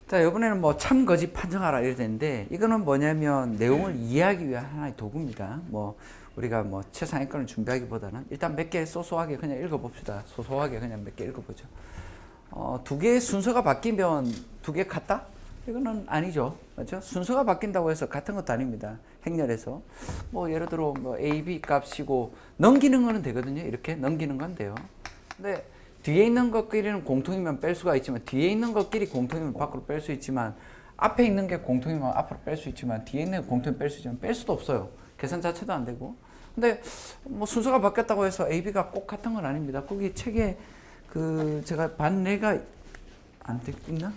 자, 이번에는 뭐 참 거짓 판정하라 이래 되는데 이거는 뭐냐면 내용을 이해하기 위한 하나의 도구입니다. 뭐 우리가 뭐 최상위권을 준비하기보다는 일단 몇 개 소소하게 그냥 읽어봅시다. 소소하게 그냥 몇 개 읽어보죠. 두 개의 순서가 바뀌면 두 개 같다? 이거는 아니죠. 맞죠? 순서가 바뀐다고 해서 같은 것도 아닙니다. 행렬에서. 뭐 예를 들어 뭐 A, B 값이고 넘기는 거는 되거든요. 이렇게 넘기는 건 돼요. 근데 뒤에 있는 것끼리는 공통이면 뺄 수가 있지만 뒤에 있는 것끼리 공통이면 밖으로 뺄 수 있지만 앞에 있는 게 공통이면 앞으로 뺄 수 있지만 뒤에 있는 게 공통이면 뺄 수 있지만 뺄 수도 없어요. 계산 자체도 안 되고. 근데 뭐 순서가 바뀌었다고 해서 A, B가 꼭 같은 건 아닙니다. 거기 책에 그 제가 반례가 안 있나?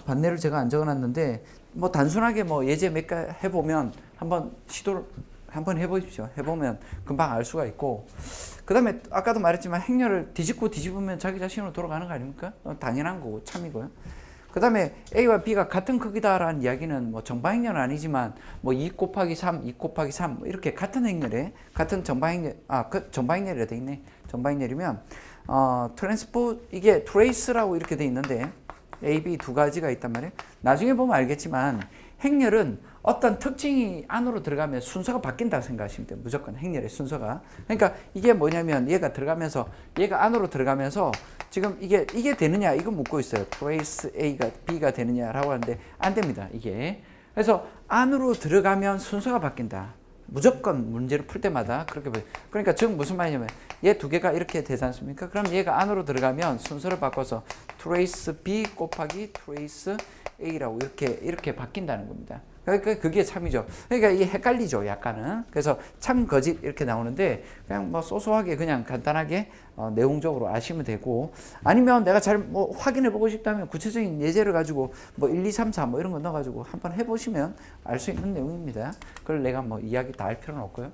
반례를 제가 안 적어놨는데 뭐 단순하게 뭐 예제 몇 개 해보면 한번 시도를 한번 해보십시오. 해보면 금방 알 수가 있고 그 다음에 아까도 말했지만 행렬을 뒤집으면 자기 자신으로 돌아가는 거 아닙니까? 당연한 거고 참이고요. 그 다음에 A와 B가 같은 크기다라는 이야기는 뭐 정방행렬은 아니지만 뭐 2 곱하기 3, 2 곱하기 3 이렇게 같은 행렬에 같은 정방행렬 그 정방행렬이라 돼 있네. 정방행렬이면 이게 트레이스라고 이렇게 돼 있는데 A, B 두 가지가 있단 말이에요. 나중에 보면 알겠지만 행렬은 어떤 특징이 안으로 들어가면 순서가 바뀐다고 생각하시면 돼요. 무조건 행렬의 순서가. 그러니까 이게 뭐냐면 얘가 들어가면서 얘가 안으로 들어가면서 지금 이게 되느냐 이거 묻고 있어요. 트레이스 A가 B가 되느냐라고 하는데 안 됩니다. 이게. 그래서 안으로 들어가면 순서가 바뀐다. 무조건 문제를 풀 때마다 그렇게 보여요. 그러니까 즉 무슨 말이냐면 얘 두 개가 이렇게 되지 않습니까? 그럼 얘가 안으로 들어가면 순서를 바꿔서 트레이스 B 곱하기 트레이스 A라고 이렇게 바뀐다는 겁니다. 그러니까 그게 참이죠. 그러니까 이게 헷갈리죠, 약간은. 그래서 참 거짓 이렇게 나오는데 그냥 뭐 소소하게 그냥 간단하게 내용적으로 아시면 되고 아니면 내가 잘 뭐 확인해 보고 싶다면 구체적인 예제를 가지고 뭐 1, 2, 3, 4 뭐 이런 거 넣어 가지고 한번 해 보시면 알 수 있는 내용입니다. 그걸 내가 뭐 이야기 다 할 필요는 없고요.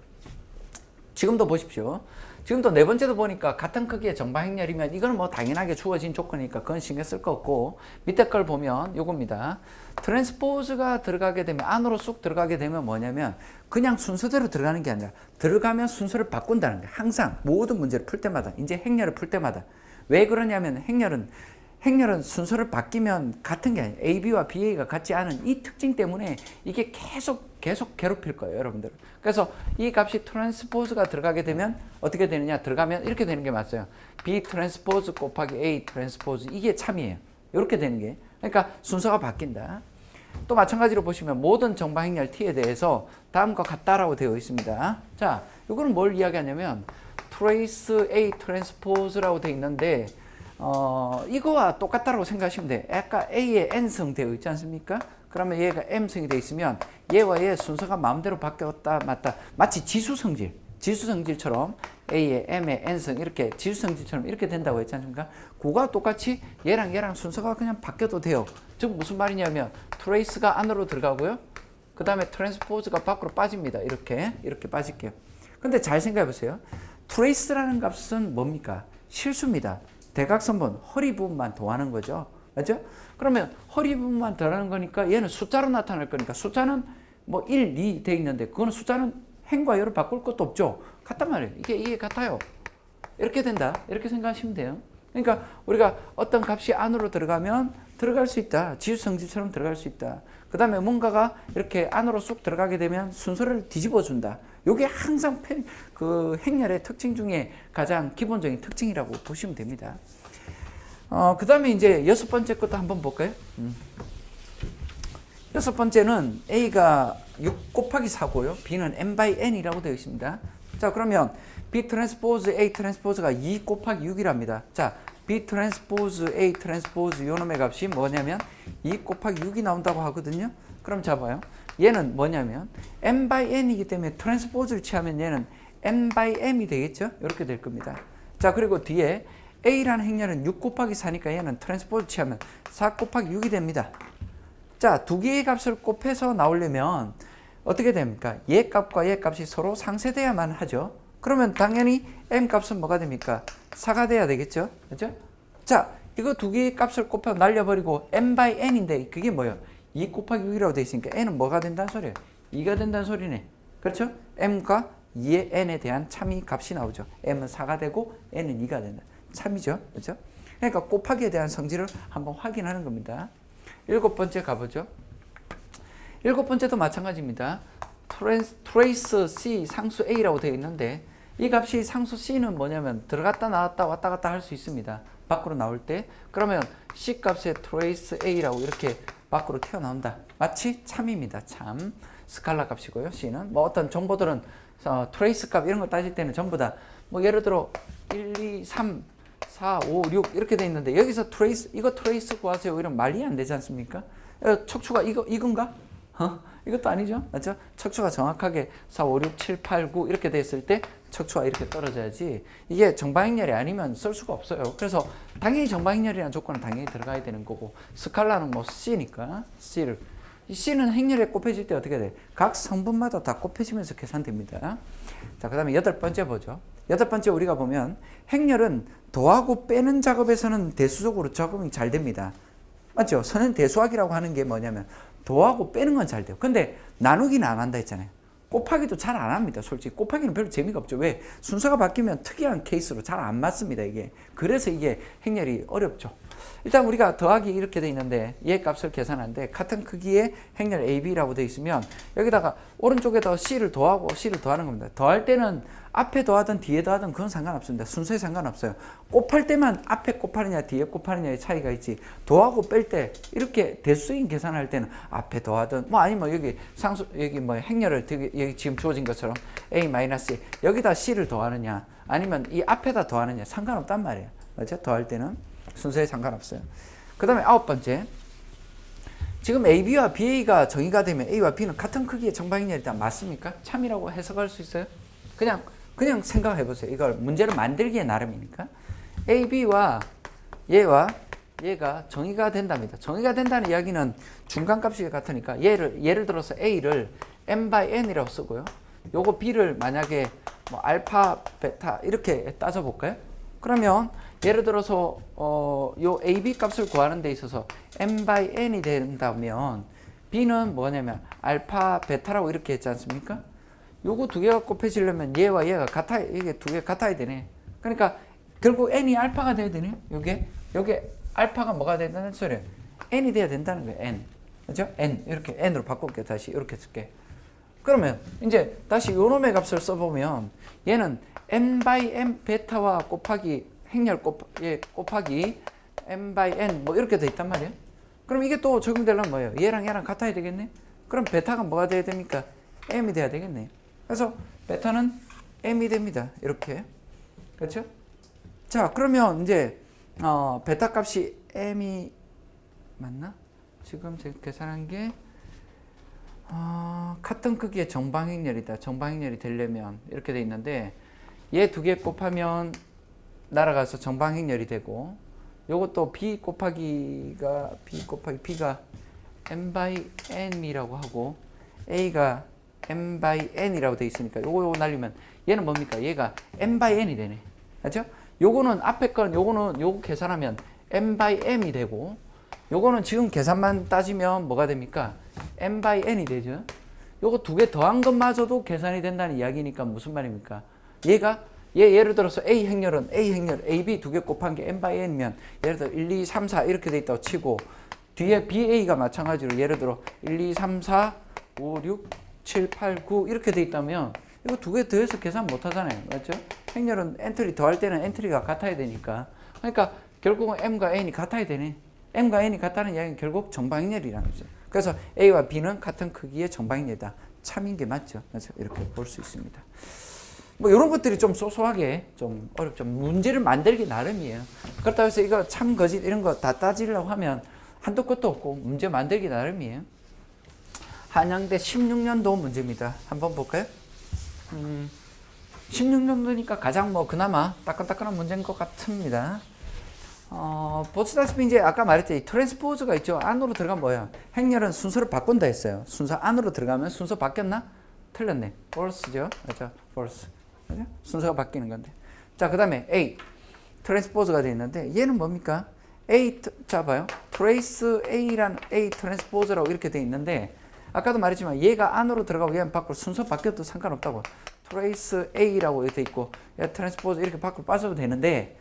지금도 보십시오. 지금도 네 번째도 보니까 같은 크기의 정방행렬이면 이건 뭐 당연하게 주어진 조건이니까 그건 신경 쓸 거 없고 밑에 걸 보면 요겁니다. 트랜스포즈가 들어가게 되면 안으로 쑥 들어가게 되면 뭐냐면 그냥 순서대로 들어가는 게 아니라 들어가면 순서를 바꾼다는 거예요. 항상 모든 문제를 풀 때마다 이제 행렬을 풀 때마다 왜 그러냐면 행렬은 순서를 바뀌면 같은 게 아니에요. A, B와 B, A가 같지 않은 이 특징 때문에 이게 계속 괴롭힐 거예요, 여러분들. 그래서 이 값이 트랜스포즈가 들어가게 되면 어떻게 되느냐? 들어가면 이렇게 되는 게 맞아요. B 트랜스포즈 곱하기 A 트랜스포즈 이게 참이에요. 이렇게 되는 게. 그러니까 순서가 바뀐다. 또 마찬가지로 보시면 모든 정방행렬 T에 대해서 다음과 같다라고 되어 있습니다. 자, 이거는 뭘 이야기하냐면 트레이스 A 트랜스포즈라고 되어 있는데 이거와 똑같다라고 생각하시면 돼요. 아까 A에 N승 되어 있지 않습니까? 그러면 얘가 M승이 되어 있으면 얘와 얘 순서가 마음대로 바뀌었다 맞다. 마치 지수성질처럼 A에 M에 N승 이렇게 지수성질처럼 이렇게 된다고 했지 않습니까? 그거와 똑같이 얘랑 순서가 그냥 바뀌어도 돼요. 즉 무슨 말이냐면 트레이스가 안으로 들어가고요. 그 다음에 트랜스포즈가 밖으로 빠집니다. 이렇게 빠질게요. 근데 잘 생각해 보세요. 트레이스라는 값은 뭡니까? 실수입니다. 대각선분 허리 부분만 더하는 거죠. 맞죠? 그러면 허리 부분만 더하는 거니까 얘는 숫자로 나타날 거니까 숫자는 뭐 1, 2 돼 있는데 그거는 숫자는 행과 열을 바꿀 것도 없죠. 같단 말이에요. 이게 같아요. 이렇게 된다. 이렇게 생각하시면 돼요. 그러니까 우리가 어떤 값이 안으로 들어가면 들어갈 수 있다. 지수성질처럼 들어갈 수 있다. 그 다음에 뭔가가 이렇게 안으로 쑥 들어가게 되면 순서를 뒤집어 준다. 이게 항상 그 행렬의 특징 중에 가장 기본적인 특징이라고 보시면 됩니다. 그 다음에 이제 여섯 번째 것도 한번 볼까요? 여섯 번째는 A가 6 곱하기 4고요. B는 n by n이라고 되어 있습니다. 자, 그러면 B 트랜스포즈 A 트랜스포즈가 2 곱하기 6이랍니다. 자, B 트랜스포즈 A 트랜스포즈 요놈의 값이 뭐냐면 2 곱하기 6이 나온다고 하거든요. 그럼 잡아요. 얘는 뭐냐면 n by n이기 때문에 트랜스포즈를 취하면 얘는 n by m이 되겠죠? 이렇게 될 겁니다. 자, 그리고 뒤에 A라는 행렬은 6 곱하기 4니까 얘는 트랜스포즈 취하면 4 곱하기 6이 됩니다. 자, 두 개의 값을 곱해서 나오려면 어떻게 됩니까? 얘 값과 얘 값이 서로 상쇄돼야만 하죠. 그러면 당연히 m 값은 뭐가 됩니까? 4가 돼야 되겠죠? 그죠? 자, 이거 두 개의 값을 곱해서 날려버리고 n by n인데 그게 뭐예요? 2 곱하기 6이라고 되어 있으니까 n은 뭐가 된다는 소리예요? 2가 된다는 소리네. 그렇죠? m과 2의 n에 대한 참이 값이 나오죠. m은 4가 되고 n은 2가 된다. 참이죠. 그렇죠? 그러니까 곱하기에 대한 성질을 한번 확인하는 겁니다. 7번째 가보죠. 7번째도 마찬가지입니다. 트레이스 C 상수 A라고 되어 있는데 이 값이 상수 C는 뭐냐면 들어갔다 나왔다 왔다 갔다 할 수 있습니다. 밖으로 나올 때. 그러면 C 값의 트레이스 A라고 이렇게 밖으로 튀어나온다. 마치 참입니다. 참. 스칼라 값이고요. C는. 뭐 어떤 정보들은 트레이스 값 이런 거 따질 때는 전부 다 뭐 예를 들어 1, 2, 3, 4, 5, 6 이렇게 돼 있는데 여기서 이거 트레이스 구하세요. 이러면 말이 안 되지 않습니까? 척추가 이건가? 이것도 아니죠. 맞죠? 척추가 정확하게 4, 5, 6, 7, 8, 9 이렇게 됐을 때 척추가 이렇게 떨어져야지 이게 정방행렬이 아니면 쓸 수가 없어요. 그래서 당연히 정방행렬이라는 조건은 당연히 들어가야 되는 거고 스칼라는 뭐 C니까 C를 이 C는 행렬에 곱해질 때 어떻게 돼? 각 성분마다 다 곱해지면서 계산됩니다. 자, 그 다음에 8번째 보죠. 8번째 우리가 보면 행렬은 더하고 빼는 작업에서는 대수적으로 적응이 잘 됩니다. 맞죠? 선행 대수학이라고 하는 게 뭐냐면 더하고 빼는 건 잘 돼요. 근데 나누기는 안 한다 했잖아요. 곱하기도 잘 안 합니다. 솔직히 곱하기는 별로 재미가 없죠. 왜? 순서가 바뀌면 특이한 케이스로 잘 안 맞습니다. 이게. 그래서 이게 행렬이 어렵죠. 일단 우리가 더하기 이렇게 돼 있는데 얘 값을 계산하는데 같은 크기의 행렬 AB라고 돼 있으면 여기다가 오른쪽에다 C를 더하고 C를 더하는 겁니다. 더할 때는 앞에 더하든 뒤에 더하든 그건 상관없습니다. 순서에 상관없어요. 곱할 때만 앞에 곱하느냐 뒤에 곱하느냐의 차이가 있지 더하고 뺄 때 이렇게 대수적인 계산할 때는 앞에 더하든 뭐 아니면 여기 상수 여기 뭐 행렬을 여기 지금 주어진 것처럼 A- 여기다 C를 더하느냐 아니면 이 앞에다 더하느냐 상관없단 말이에요. 맞죠? 더할 때는 순서에 상관없어요. 그 다음에 9번째 지금 AB와 BA가 정의가 되면 A와 B는 같은 크기의 정방행렬이다. 맞습니까? 참이라고 해석할 수 있어요? 그냥 생각해 보세요. 이걸 문제를 만들기에 나름이니까 AB와 얘가 정의가 된답니다. 정의가 된다는 이야기는 중간값이 같으니까 예를 들어서 A를 n/n이라고 쓰고요. 요거 B를 만약에 뭐 알파, 베타 이렇게 따져볼까요? 그러면 예를 들어서 요 AB 값을 구하는 데 있어서 n/n이 된다면 B는 뭐냐면 알파, 베타라고 이렇게 했지 않습니까? 요거 두 개가 곱해지려면 얘와 얘가 같아야 이게 두 개 같아야 되네. 그러니까 결국 n이 알파가 돼야 되네. 요게 알파가 뭐가 된다는 소리예요. n이 돼야 된다는 거예요. n. 그렇죠? n 이렇게 n으로 바꿀게. 다시 이렇게 쓸게. 그러면 이제 다시 요놈의 값을 써보면 얘는 n/n 베타와 곱하기 행렬 곱하기 n/n 뭐 이렇게 돼 있단 말이에요. 그럼 이게 또 적용되려면 뭐예요? 얘랑 같아야 되겠네. 그럼 베타가 뭐가 돼야 됩니까? m이 돼야 되겠네. 그래서 베타는 m이 됩니다. 이렇게. 그렇죠? 자, 그러면 이제 베타 값이 m이 맞나? 지금 제가 계산한 게 같은 크기의 정방행렬이다. 정방행렬이 되려면 이렇게 돼 있는데 얘 두 개 곱하면 날아가서 정방행렬이 되고 요것도 b 곱하기 b가 n/n이라고 하고 a가 n/n이라고 돼 있으니까 요거 날리면 얘는 뭡니까? 얘가 n/n이 되네. 맞죠? 요거는 앞에 건 요거 계산하면 n/m이 되고 요거는 지금 계산만 따지면 뭐가 됩니까? n/n이 되죠. 요거 두 개 더한 것마저도 계산이 된다는 이야기니까 무슨 말입니까? 예를 들어서 A 행렬 AB 두 개 곱한 게 n/n이면 예를 들어 1, 2, 3, 4 이렇게 돼 있다고 치고 뒤에 BA가 마찬가지로 예를 들어 1, 2, 3, 4, 5, 6, 7, 8, 9 이렇게 돼 있다면 이거 두 개 더해서 계산 못 하잖아요. 맞죠? 행렬은 엔트리 더할 때는 엔트리가 같아야 되니까. 그러니까 결국은 M과 N이 같아야 되네. M과 N이 같다는 이야기는 결국 정방행렬이라는 거죠. 그래서 A와 B는 같은 크기의 정방행렬이다. 참인 게 맞죠. 그래서 이렇게 볼 수 있습니다. 뭐 이런 것들이 좀 소소하게 좀 어렵죠. 문제를 만들기 나름이에요. 그렇다고 해서 이거 참 거짓 이런 거 다 따지려고 하면 한도 끝도 없고 문제 만들기 나름이에요. 한양대 16년도 문제입니다. 한번 볼까요? 16년도니까 가장 뭐 그나마 따끈따끈한 문제인 것 같습니다. 보시다시피 이제 아까 말했죠. 이 트랜스포즈가 있죠. 안으로 들어가면 뭐야? 행렬은 순서를 바꾼다 했어요. 순서 안으로 들어가면 순서 바뀌었나? 틀렸네. false죠. 맞죠? false. 그죠? 순서가 바뀌는 건데. 자, 그 다음에 A. 트랜스포즈가 되어 있는데 얘는 뭡니까? A, 자 봐요. trace A란 A 트랜스포즈라고 이렇게 되어 있는데 아까도 말했지만 얘가 안으로 들어가고 얘는 밖으로 순서 바뀌어도 상관없다고. trace A라고 되어 있고 얘 트랜스포즈 이렇게 밖으로 빠져도 되는데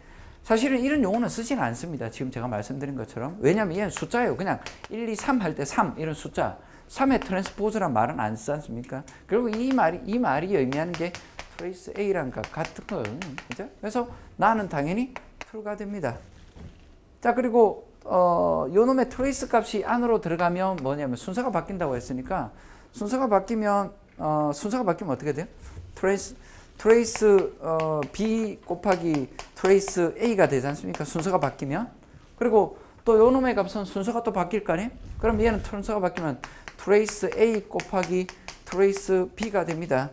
사실은 이런 용어는 쓰지는 않습니다. 지금 제가 말씀드린 것처럼. 왜냐하면 얘는 숫자예요. 그냥 1, 2, 3 할 때 3 이런 숫자. 3의 트랜스포즈란 말은 안 쓰지 않습니까? 그리고 이 말이 의미하는 게 트레이스 A랑 같은 거. 그죠? 그래서 나는 당연히 true가 됩니다. 자, 그리고 요 놈의 트레이스 값이 안으로 들어가면 뭐냐면 순서가 바뀐다고 했으니까 순서가 바뀌면 어떻게 돼요? 트레이스 B 곱하기 트레이스 A가 되지 않습니까? 순서가 바뀌면. 그리고 또 요 놈의 값은 순서가 또 바뀔 거 아니에요? 그럼 얘는 순서가 바뀌면 트레이스 A 곱하기 트레이스 B가 됩니다.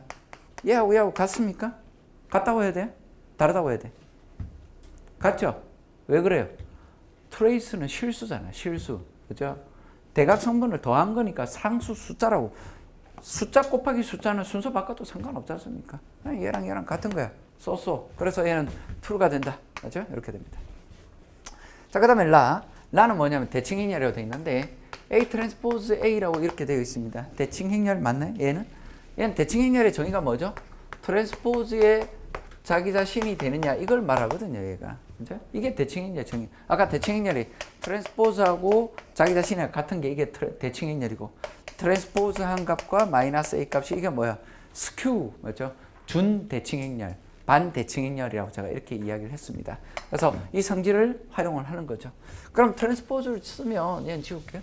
얘하고 같습니까? 같다고 해야 돼요? 다르다고 해야 돼? 같죠? 왜 그래요? 트레이스는 실수잖아. 실수. 그죠? 대각성분을 더한 거니까 상수 숫자라고. 숫자 곱하기 숫자는 순서 바꿔도 상관없지 않습니까? 얘랑 같은 거야. 그래서 얘는 true가 된다. 맞죠? 이렇게 됩니다. 자, 그 다음에 라는 뭐냐면 대칭 행렬이라고 되어 있는데 A 트랜스포즈 A라고 이렇게 되어 있습니다. 대칭 행렬 맞나요? 얘는 대칭 행렬의 정의가 뭐죠? 트랜스포즈의 자기 자신이 되느냐 이걸 말하거든요. 얘가. 그죠? 이게 대칭 행렬 정의. 아까 대칭 행렬이 트랜스포즈하고 자기 자신이 같은 게 이게 대칭 행렬이고 트랜스포즈 한 값과 마이너스 A 값이 이게 뭐야? 스큐, 맞죠? 준 대칭 행렬, 반 대칭 행렬이라고 제가 이렇게 이야기를 했습니다. 그래서 이 성질을 활용을 하는 거죠. 그럼 트랜스포즈를 쓰면 얘는 지울게요.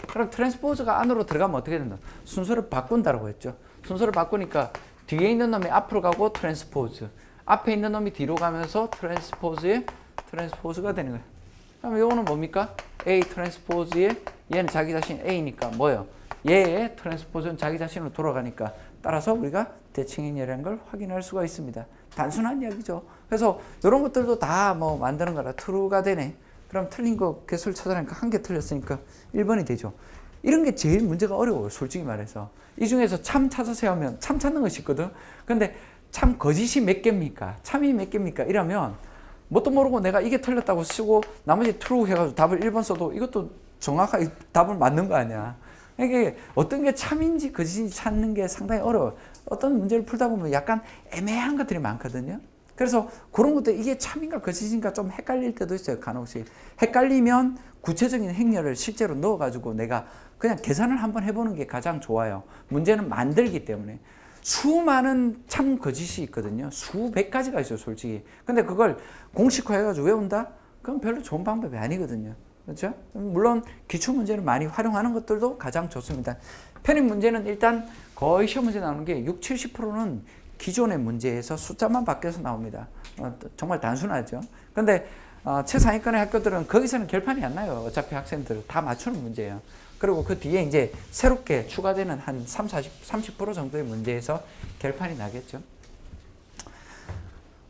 그럼 트랜스포즈가 안으로 들어가면 어떻게 된다? 순서를 바꾼다고 했죠. 순서를 바꾸니까 뒤에 있는 놈이 앞으로 가고 트랜스포즈, 앞에 있는 놈이 뒤로 가면서 트랜스포즈가 되는 거예요. 그럼 이거는 뭡니까? A 트랜스포즈의 얘는 자기 자신 A니까 뭐예요? 얘의 트랜스포즈는 자기 자신으로 돌아가니까 따라서 우리가 대칭 행렬이라는 걸 확인할 수가 있습니다. 단순한 이야기죠. 그래서 이런 것들도 다 뭐 만드는 거라 true가 되네. 그럼 틀린 거 개수를 찾아내니까 한 개 틀렸으니까 1번이 되죠. 이런 게 제일 문제가 어려워요. 솔직히 말해서. 이 중에서 참 찾아서 하면 참 찾는 것이 있거든. 근데 참 거짓이 몇 개입니까? 참이 몇 개입니까? 이러면 뭣도 모르고 내가 이게 틀렸다고 쓰고 나머지 true 해가지고 답을 1번 써도 이것도 정확하게 답을 맞는 거 아니야. 이게 어떤 게 참인지 거짓인지 찾는 게 상당히 어려워요. 어떤 문제를 풀다 보면 약간 애매한 것들이 많거든요. 그래서 그런 것들 이게 참인가 거짓인가 좀 헷갈릴 때도 있어요. 간혹씩. 헷갈리면 구체적인 행렬을 실제로 넣어가지고 내가 그냥 계산을 한번 해보는 게 가장 좋아요. 문제는 만들기 때문에. 수많은 참 거짓이 있거든요. 수백 가지가 있어요, 솔직히. 근데 그걸 공식화해가지고 외운다? 그건 별로 좋은 방법이 아니거든요. 그렇죠? 물론 기출문제를 많이 활용하는 것들도 가장 좋습니다. 편입 문제는 일단 거의 시험 문제 나오는 게 60, 70%는 기존의 문제에서 숫자만 바뀌어서 나옵니다. 정말 단순하죠. 근데 최상위권의 학교들은 거기서는 결판이 안 나요. 어차피 학생들 다 맞추는 문제예요. 그리고 그 뒤에 이제 새롭게 추가되는 한 30% 정도의 문제에서 결판이 나겠죠.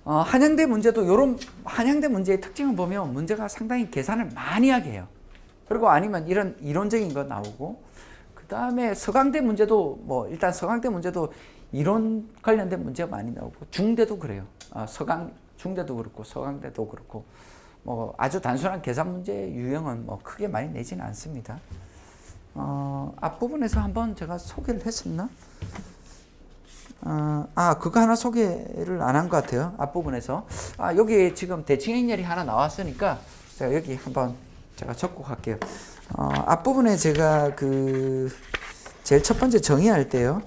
한양대 문제도 요런 한양대 문제의 특징을 보면 문제가 상당히 계산을 많이 하게 해요. 그리고 아니면 이런 이론적인 거 나오고 그 다음에 서강대 문제도 뭐 일단 서강대 문제도 이론 관련된 문제가 많이 나오고 중대도 그래요. 중대도 그렇고 서강대도 그렇고 뭐 아주 단순한 계산 문제 유형은 뭐 크게 많이 내지는 않습니다. 앞부분에서 한번 제가 소개를 했었나? 그거 하나 소개를 안 한 것 같아요. 앞부분에서. 여기 지금 대칭 행렬이 하나 나왔으니까 제가 여기 한번 제가 적고 갈게요. 앞부분에 제가 제일 첫 번째 정의할 때요.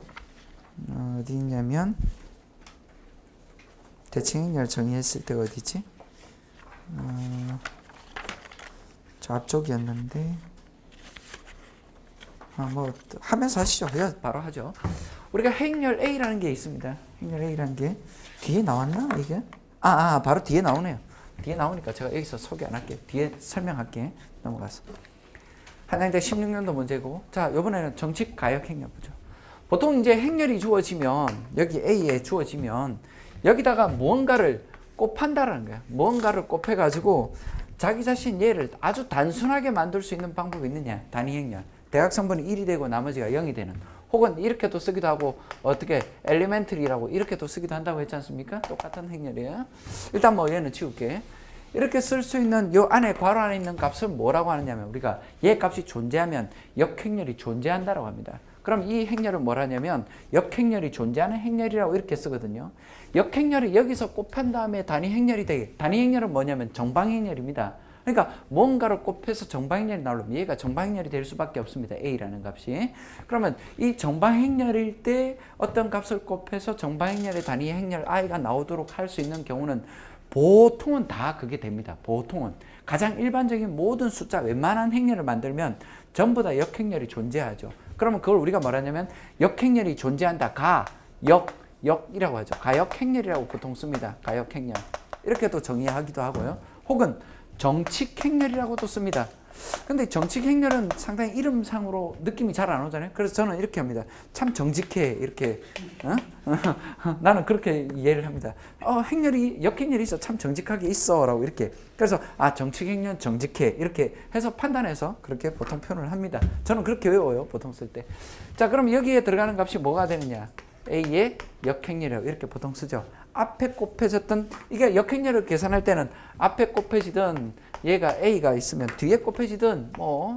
어디 있냐면, 대칭 행렬 정의했을 때가 어디지? 저 앞쪽이었는데. 뭐 하면서 하시죠. 바로 하죠. 우리가 행렬 A라는 게 있습니다. 행렬 A라는 게 뒤에 나왔나 이게? 바로 뒤에 나오네요. 뒤에 나오니까 제가 여기서 소개 안 할게요. 뒤에 설명할게. 넘어가서. 한양대 16년도 문제고, 자 이번에는 정칙 가역 행렬 보죠. 보통 이제 행렬이 주어지면 여기 A에 주어지면 여기다가 무언가를 곱한다라는 거야. 무언가를 곱해가지고 자기 자신 얘를 아주 단순하게 만들 수 있는 방법이 있느냐? 단위 행렬. 대각성분이 1이 되고 나머지가 0이 되는. 혹은 이렇게도 쓰기도 하고 어떻게 엘리멘트리라고 이렇게도 쓰기도 한다고 했지 않습니까? 똑같은 행렬이에요. 일단 뭐 얘는 지울게. 이렇게 쓸 수 있는 요 안에 괄호 안에 있는 값을 뭐라고 하느냐면 우리가 얘 값이 존재하면 역행렬이 존재한다라고 합니다. 그럼 이 행렬을 뭐라 하냐면 역행렬이 존재하는 행렬이라고 이렇게 쓰거든요. 역행렬이 여기서 곱한 다음에 단위 행렬이 되게. 단위 행렬은 뭐냐면 정방행렬입니다. 그러니까 뭔가를 곱해서 정방행렬이 나오려면 얘가 정방행렬이 될 수밖에 없습니다. A라는 값이. 그러면 이 정방행렬일 때 어떤 값을 곱해서 정방행렬의 단위 행렬 I가 나오도록 할 수 있는 경우는 보통은 다 그게 됩니다. 보통은. 가장 일반적인 모든 숫자, 웬만한 행렬을 만들면 전부 다 역행렬이 존재하죠. 그러면 그걸 우리가 뭐라냐면 역행렬이 존재한다. 역이라고 하죠. 가역행렬이라고 보통 씁니다. 가역행렬. 이렇게도 정의하기도 하고요. 혹은 정칙행렬이라고도 씁니다. 근데 정칙행렬은 상당히 이름상으로 느낌이 잘 안 오잖아요. 그래서 저는 이렇게 합니다. 참 정직해. 이렇게. 나는 그렇게 이해를 합니다. 역행렬이 있어. 참 정직하게 있어. 라고 이렇게. 그래서, 정칙행렬 정직해. 이렇게 해서 판단해서 그렇게 보통 표현을 합니다. 저는 그렇게 외워요. 보통 쓸 때. 자, 그럼 여기에 들어가는 값이 뭐가 되느냐. A의 역행렬이라고 이렇게 보통 쓰죠. 앞에 곱해졌던, 이게 역행렬을 계산할 때는 앞에 곱해지든 얘가 A가 있으면 뒤에 곱해지든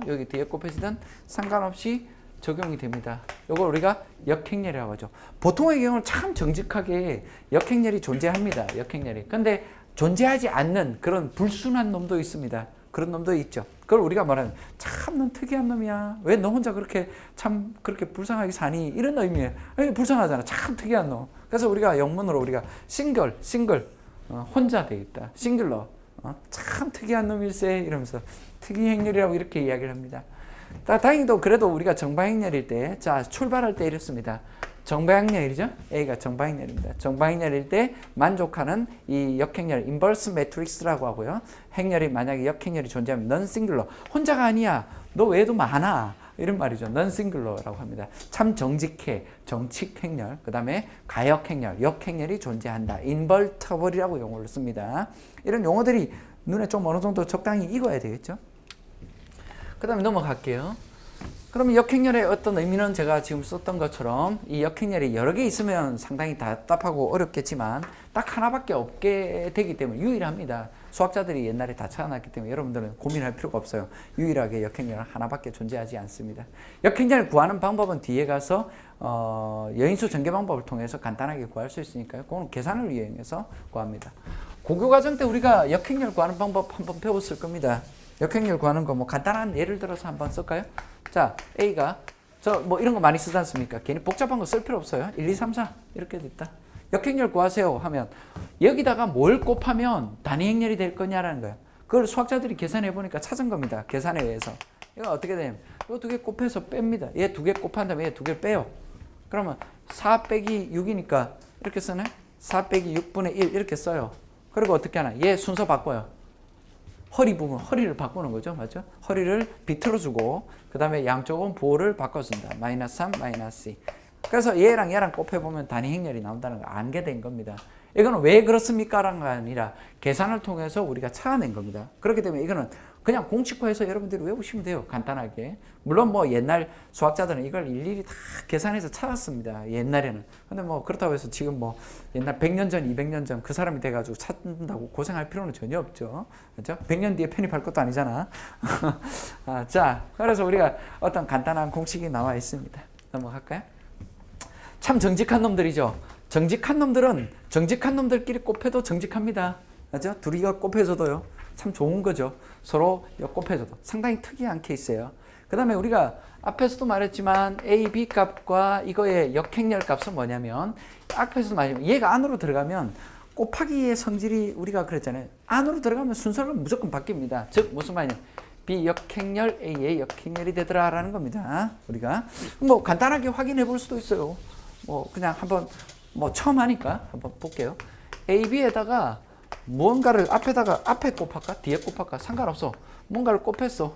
여기 뒤에 곱해지든 상관없이 적용이 됩니다. 이걸 우리가 역행렬이라고 하죠. 보통의 경우는 참 정직하게 역행렬이 존재합니다. 역행렬이. 근데 존재하지 않는 그런 불순한 놈도 있습니다. 그런 놈도 있죠. 그걸 우리가 말하는 참 넌 특이한 놈이야. 왜 너 혼자 그렇게 참 그렇게 불쌍하게 사니? 이런 의미예요. 불쌍하잖아. 참 특이한 놈. 그래서 우리가 영문으로 우리가 싱글 혼자 돼 있다. 싱글러. 참 특이한 놈일세 이러면서 특이행렬이라고 이렇게 이야기를 합니다. 다행히도 그래도 우리가 정방행렬일 때, 자 출발할 때 이렇습니다. 정방행렬이죠. A가 정방행렬입니다. 정방행렬일 때 만족하는 이 역행렬 인버스 매트릭스라고 하고요. 행렬이 만약에 역행렬이 존재하면 넌 싱글러. 혼자가 아니야. 너 외에도 많아. 이런 말이죠. 넌 싱글러라고 합니다. 참 정직해. 정칙행렬. 그 다음에 가역행렬. 역행렬이 존재한다. 인버터블이라고 용어를 씁니다. 이런 용어들이 눈에 좀 어느 정도 적당히 익어야 되겠죠. 그 다음에 넘어갈게요. 그러면 역행렬의 어떤 의미는 제가 지금 썼던 것처럼 이 역행렬이 여러 개 있으면 상당히 답답하고 어렵겠지만 딱 하나밖에 없게 되기 때문에 유일합니다. 수학자들이 옛날에 다 찾아놨기 때문에 여러분들은 고민할 필요가 없어요. 유일하게 역행렬은 하나밖에 존재하지 않습니다. 역행렬을 구하는 방법은 뒤에 가서 여인수 전개 방법을 통해서 간단하게 구할 수 있으니까요. 그건 계산을 이용해서 구합니다. 고교과정 때 우리가 역행렬 구하는 방법 한번 배웠을 겁니다. 역행렬 구하는 거 간단한 예를 들어서 한번 쓸까요? 자, A가 이런 거 많이 쓰지 않습니까? 괜히 복잡한 거 쓸 필요 없어요. 1, 2, 3, 4 이렇게 됐다. 역행렬 구하세요 하면 여기다가 뭘 곱하면 단위 행렬이 될 거냐라는 거예요. 그걸 수학자들이 계산해 보니까 찾은 겁니다. 계산에 의해서. 이거 어떻게 되냐면 이 두 개 곱해서 뺍니다. 얘 두 개 곱한 다음에 얘 두 개를 빼요. 그러면 4 빼기 6이니까 이렇게 쓰네. 4 빼기 6분의 1 이렇게 써요. 그리고 어떻게 하나? 얘 순서 바꿔요. 허리 부분, 허리를 바꾸는 거죠. 맞죠? 허리를 비틀어 주고 그 다음에 양쪽은 부호를 바꿔준다. 마이너스 3, 마이너스 2. 그래서 얘랑 얘랑 곱해보면 단위 행렬이 나온다는 걸 알게 된 겁니다. 이거는 왜 그렇습니까? 라는 게 아니라 계산을 통해서 우리가 찾아낸 겁니다. 그렇기 때문에 이거는 그냥 공식화해서 여러분들이 외우시면 돼요. 간단하게. 물론 옛날 수학자들은 이걸 일일이 다 계산해서 찾았습니다. 옛날에는. 근데 그렇다고 해서 지금 옛날 100년 전, 200년 전 그 사람이 돼가지고 찾는다고 고생할 필요는 전혀 없죠. 그렇죠? 100년 뒤에 편입할 것도 아니잖아. 자, 그래서 우리가 어떤 간단한 공식이 나와 있습니다. 넘어갈까요? 참 정직한 놈들이죠. 정직한 놈들은 정직한 놈들끼리 곱해도 정직합니다. 맞죠? 둘이 곱해줘도요. 참 좋은 거죠. 서로 곱해줘도. 상당히 특이한 케이스예요. 그 다음에 우리가 앞에서도 말했지만 A, B 값과 이거의 역행렬 값은 뭐냐면 앞에서도 말했지만 얘가 안으로 들어가면 곱하기의 성질이 우리가 그랬잖아요. 안으로 들어가면 순서가 무조건 바뀝니다. 즉 무슨 말이냐. B 역행렬 A의 역행렬이 되더라 라는 겁니다. 우리가 간단하게 확인해 볼 수도 있어요. 그냥 한번 처음 하니까 한번 볼게요. A, B에다가 뭔가를 앞에 곱할까? 뒤에 곱할까? 상관없어. 뭔가를 곱했어.